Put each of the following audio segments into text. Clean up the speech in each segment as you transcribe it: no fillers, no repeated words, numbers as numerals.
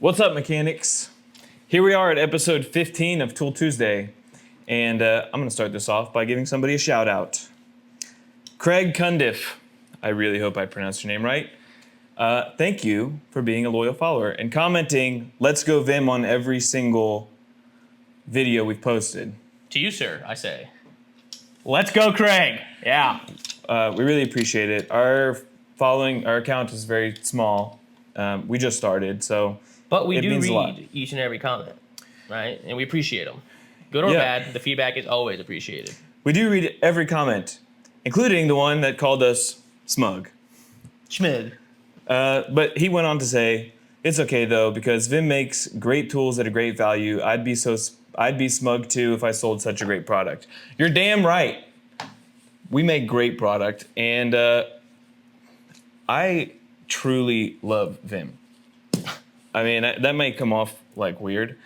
What's up, mechanics? Here we are at episode 15 of Tool Tuesday, and I'm going to start this off by giving somebody a shout out. Craig Cundiff, I really hope I pronounced your name right. Thank you for being a loyal follower and commenting, "Let's go VIM" on every single video we've posted. To you, sir, I say, let's go, Craig. Yeah. We really appreciate it. Our account is very small. We just started, so But we it do means a lot. read each and every comment, right? And we appreciate them. Good or Yeah. bad, the feedback is always appreciated. We do read every comment, including the one that called us smug. Schmid. But he went on to say, "It's okay though, because VIM makes great tools at a great value. I'd be smug too if I sold such a great product." You're damn right. We make great product, and I truly love VIM. I mean, that might come off like weird,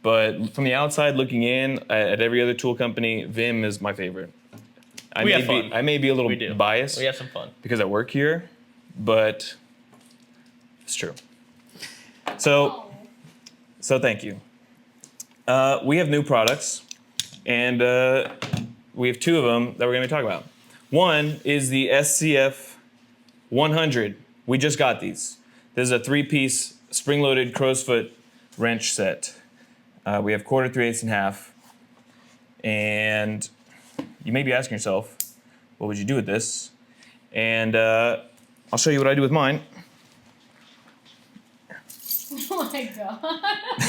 but from the outside looking in at every other tool company, VIM is my favorite. I may be a little biased. We have some fun. Because I work here, but it's true. So thank you. We have new products, and we have two of them that we're going to talk about. One is the SCF 100. We just got these. This is a 3-piece spring-loaded crow's foot wrench set. We have 1/4, 3/8, and 1/2. And you may be asking yourself, what would you do with this? And I'll show you what I do with mine. Oh my god.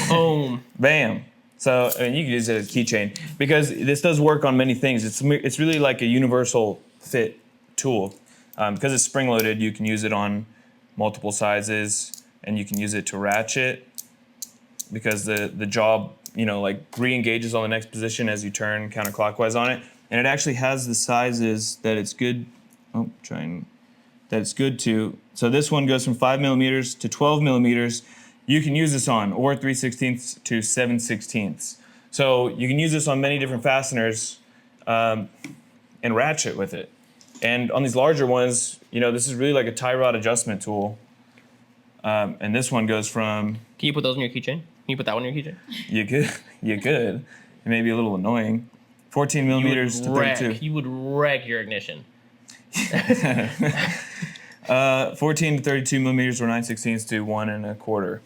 Boom. Bam. So I mean, you can use it as a keychain because this does work on many things. It's really like a universal fit tool. Because it's spring-loaded, you can use it on multiple sizes, and you can use it to ratchet because the jaw, like re-engages on the next position as you turn counterclockwise on it. And it actually has the sizes that it's good. That it's good to. So this one goes from 5 millimeters to 12 millimeters. You can use this on or 3/16 to 7/16. So you can use this on many different fasteners and ratchet with it. And on these larger ones, this is really like a tie rod adjustment tool. And this one goes from... Can you put those in your keychain? Can you put that one in your keychain? You could. It may be a little annoying. 14 millimeters to 32. You would wreck your ignition. 14 to 32 millimeters or 9/16 to 1 1/4.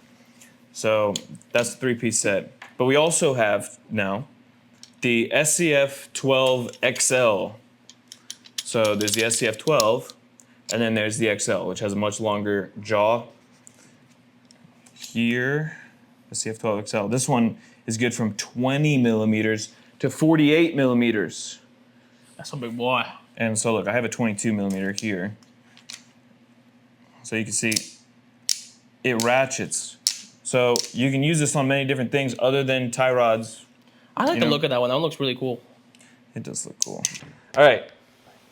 So that's the 3-piece set. But we also have now the SCF 12 XL. So there's the SCF 12, and then there's the XL, which has a much longer jaw. Here, SCF 12 XL. This one is good from 20 millimeters to 48 millimeters. That's a big boy. And so look, I have a 22 millimeter here. So you can see it ratchets. So you can use this on many different things other than tie rods. I like the look of that one. That one looks really cool. It does look cool. All right,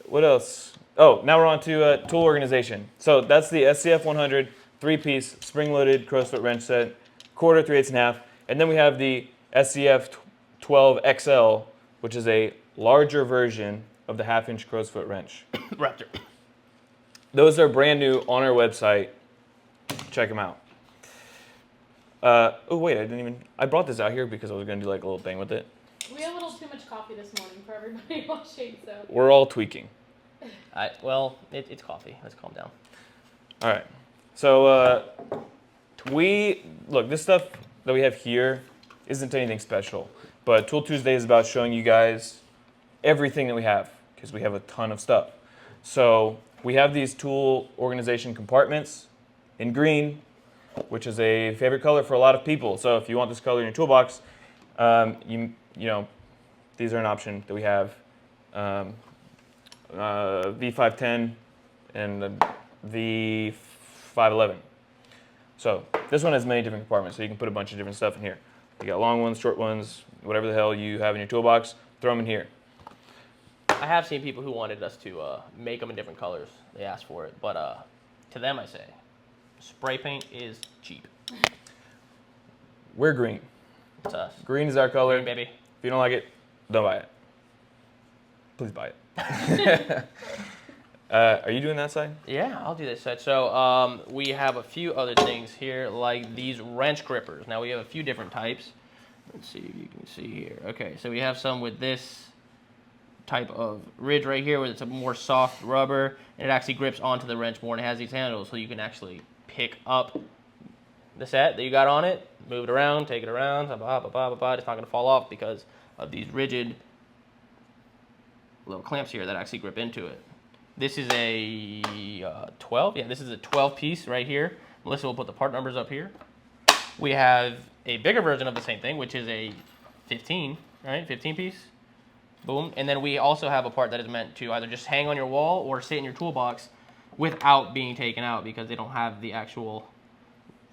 what else? Oh, now we're on to tool organization. So that's the SCF 100 3-piece spring-loaded crow's foot wrench set, 1/4, 3/8, and 1/2. And then we have the SCF 12 XL, which is a larger version of the 1/2-inch crow's foot wrench. Raptor. Those are brand new on our website. Check them out. Oh wait, I brought this out here because I was gonna do like a little thing with it. We had a little too much coffee this morning for everybody watching, so. We're all tweaking. It's coffee. Let's calm down. All right. So this stuff that we have here isn't anything special, but Tool Tuesday is about showing you guys everything that we have because we have a ton of stuff. So we have these tool organization compartments in green, which is a favorite color for a lot of people. So if you want this color in your toolbox, these are an option that we have. V510 and V511. So this one has many different compartments, so you can put a bunch of different stuff in here. You got long ones, short ones, whatever the hell you have in your toolbox, throw them in here. I have seen people who wanted us to make them in different colors. They asked for it, but to them I say, spray paint is cheap. We're green. It's us. Green is our color. Green, baby. If you don't like it, don't buy it. Please buy it. Are you doing that side? Yeah, I'll do this side. So we have a few other things here, like these wrench grippers. Now we have a few different types. Let's see if you can see here. Okay, so we have some with this type of ridge right here, where it's a more soft rubber, and it actually grips onto the wrench more, and it has these handles, so you can actually pick up the set that you got on it, move it around, take it around, blah, blah, blah, blah, blah. It's not going to fall off because of these rigid little clamps here that actually grip into it. This is a 12. Yeah, this is a 12 piece right here. Melissa will put the part numbers up here. We have a bigger version of the same thing, which is a 15, right? 15 piece. Boom. And then we also have a part that is meant to either just hang on your wall or sit in your toolbox without being taken out, because they don't have the actual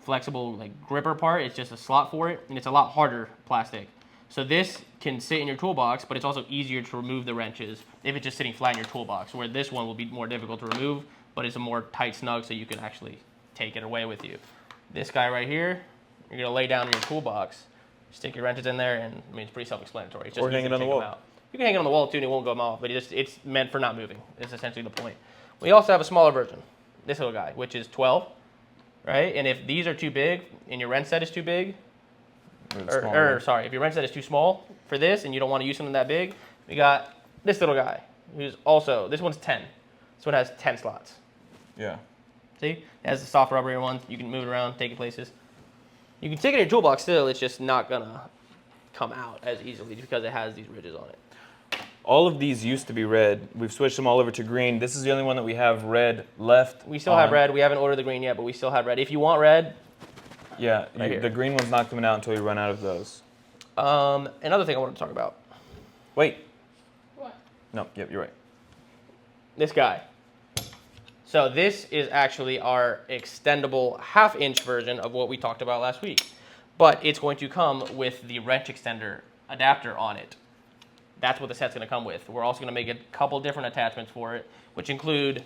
flexible like gripper part. It's just a slot for it, and it's a lot harder plastic. So this can sit in your toolbox, but it's also easier to remove the wrenches if it's just sitting flat in your toolbox, where this one will be more difficult to remove, but it's a more tight snug, so you can actually take it away with you. This guy right here, you're going to lay down in your toolbox, stick your wrenches in there, and I mean, it's pretty self-explanatory. It's just or hang it on the wall. You can hang it on the wall too, and it won't go off, but it's meant for not moving. It's essentially the point. We also have a smaller version, this little guy, which is 12, right? And if these are too big and your wrench set is too big, sorry, if your wrench set is too small for this and you don't want to use something that big, we got this little guy, who's also, this one's 10. This one has 10 slots. Yeah. See? It has the soft rubbery one. You can move it around, take it places. You can stick it in your toolbox still, it's just not going to come out as easily because it has these ridges on it. All of these used to be red. We've switched them all over to green. This is the only one that we have red left. We still have red. We haven't ordered the green yet, but we still have red. If you want red, yeah, right the green one's not coming out until we run out of those. Another thing I wanted to talk about. Wait. What? No, yep, you're right. This guy. So this is actually our extendable half-inch version of what we talked about last week. But it's going to come with the wrench extender adapter on it. That's what the set's going to come with. We're also going to make a couple different attachments for it, which include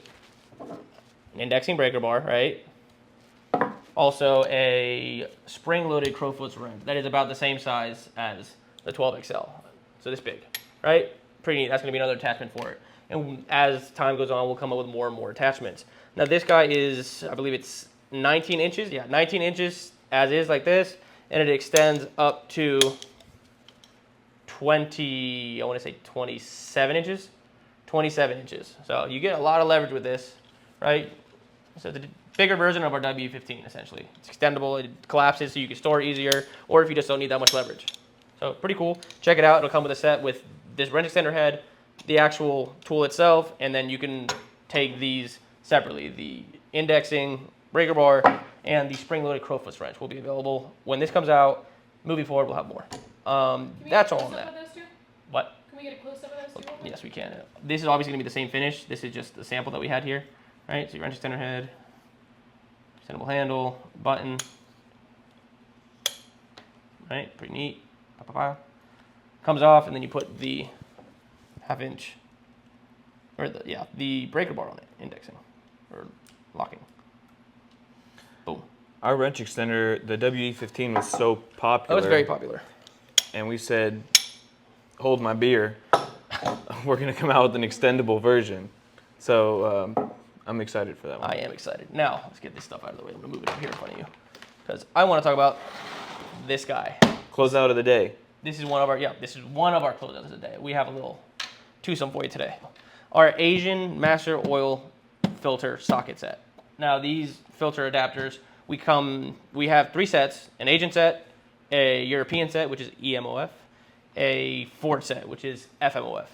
an indexing breaker bar, right? Also a spring-loaded Crowfoot wrench that is about the same size as the 12XL. So this big, right? Pretty neat. That's going to be another attachment for it. And as time goes on, we'll come up with more and more attachments. Now this guy is, I believe it's 19 inches. Yeah, 19 inches as is, like this. And it extends up to 27 inches. 27 inches. So you get a lot of leverage with this, right? So the bigger version of our W15, essentially. It's extendable, it collapses so you can store it easier, or if you just don't need that much leverage. So pretty cool. Check it out. It'll come with a set with this wrench extender head, the actual tool itself, and then you can take these separately. The indexing breaker bar and the spring-loaded Crowfoot wrench will be available when this comes out. Moving forward, we'll have more. That's all on that. What? Can we get a close-up of those two? Yes, we can. This is obviously going to be the same finish. This is just the sample that we had here, right? So your wrench extender head, extendable handle, button, right? Pretty neat. Comes off, and then you put the half-inch, or the breaker bar on it, indexing, or locking. Boom. Our wrench extender, the WE15, was so popular. That was very popular. And we said, hold my beer. We're going to come out with an extendable version. So I'm excited for that one. I am excited. Now, let's get this stuff out of the way. I'm going to move it up here in front of you, because I want to talk about this guy. Closeout of the day. This is one of our closeouts of the day. We have a little twosome for you today. Our Asian Master Oil filter socket set. Now these filter adapters, we have 3 sets: an Asian set, a European set, which is EMOF, a Ford set, which is FMOF.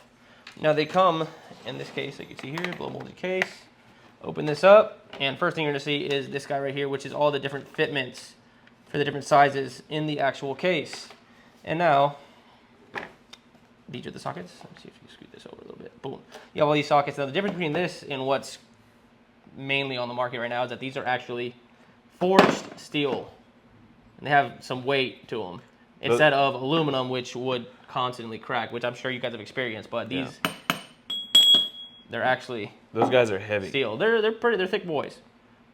Now they come in this case, like you see here, blow molded case. Open this up, and first thing you're gonna see is this guy right here, which is all the different fitments for the different sizes in the actual case. And now, these are the sockets. Let's see if you can scoot this over a little bit. Boom. You have all these sockets. Now the difference between this and what's mainly on the market right now is that these are actually forged steel. And they have some weight to them instead of aluminum, which would constantly crack, which I'm sure you guys have experienced. But these, they're actually those guys are heavy. Steel. They're thick boys.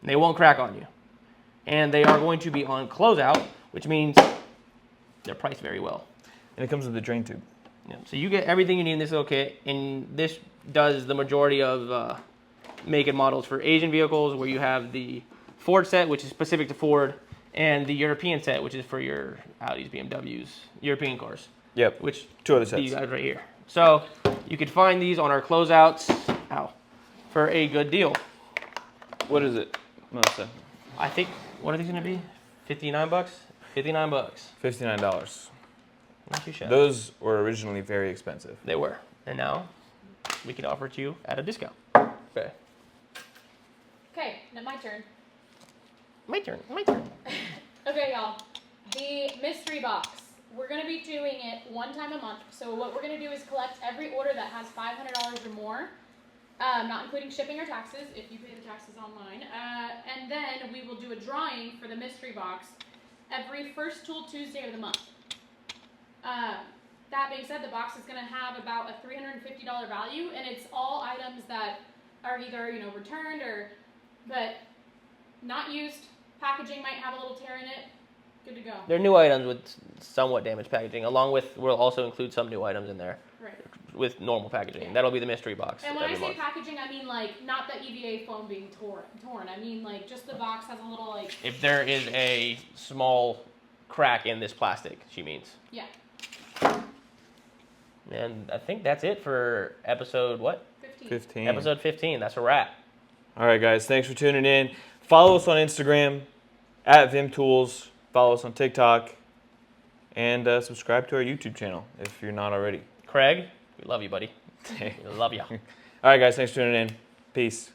And they won't crack on you. And they are going to be on closeout, which means they're priced very well. And it comes with a drain tube. Yeah, so you get everything you need in this little kit, and this does the majority of make and models for Asian vehicles, where you have the Ford set, which is specific to Ford, and the European set, which is for your Audis, BMWs, European cars. Yep. Which 2 other sets. these guys right here. So you could find these on our closeouts. For a good deal. What is it, Melissa? I think, what are these going to be? 59 bucks? 59 bucks. $59. Not too shabby. Those were originally very expensive. They were. And now we can offer it to you at a discount. Okay. Okay, now my turn. My turn. Okay, y'all. The mystery box. We're going to be doing it one time a month. So what we're going to do is collect every order that has $500 or more. Not including shipping or taxes, if you pay the taxes online. And then we will do a drawing for the mystery box every first tool Tuesday of the month. That being said, the box is going to have about a $350 value, and it's all items that are either, returned but not used. Packaging might have a little tear in it. Good to go. They're new items with somewhat damaged packaging, along with, we'll also include some new items in there. Right. With normal packaging. Yeah. That'll be the mystery box. And when I every say month. packaging, I mean not the EVA foam being torn. I mean just the box has a little If there is a small crack in this plastic, she means. yeah. And I think that's it for episode what? 15. Episode 15. That's a wrap. All right, guys. Thanks for tuning in. Follow us on Instagram at VIM Tools. Follow us on TikTok. And subscribe to our YouTube channel if you're not already. Craig, we love you, buddy. We love you. All right, guys. Thanks for tuning in. Peace.